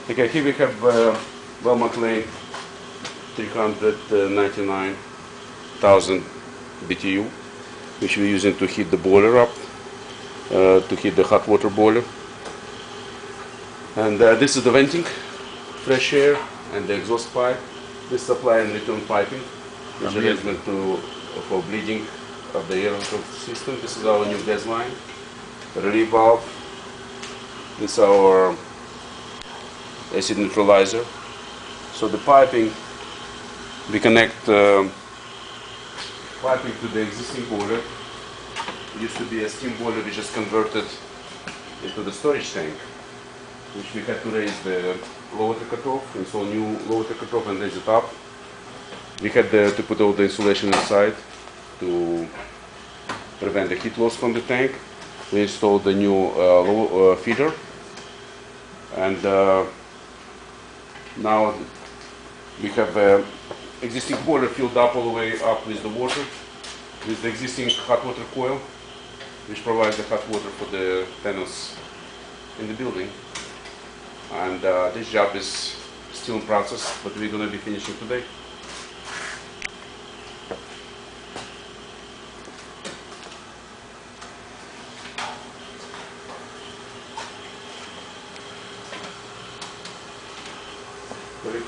Okay, here we have well mclain 399,000 BTU, which we're using to heat the boiler up, to heat the hot water boiler. And this is the venting, fresh air, and the exhaust pipe. This supply and return piping, which is meant for bleeding of the air system. This is our new gas line, relief valve. This is our acid neutralizer. So the piping, we connect piping to the existing boiler. It used to be a steam boiler, we just converted into the storage tank, which we had to raise the low water cutoff, install new low water cutoff and raise it up. We had to put all the insulation inside to prevent the heat loss from the tank. We installed the new low feeder, and now we have existing boiler filled up all the way up with the water, with the existing hot water coil, which provides the hot water for the tenants in the building. And this job is still in process, but we're going to be finishing today. Ready?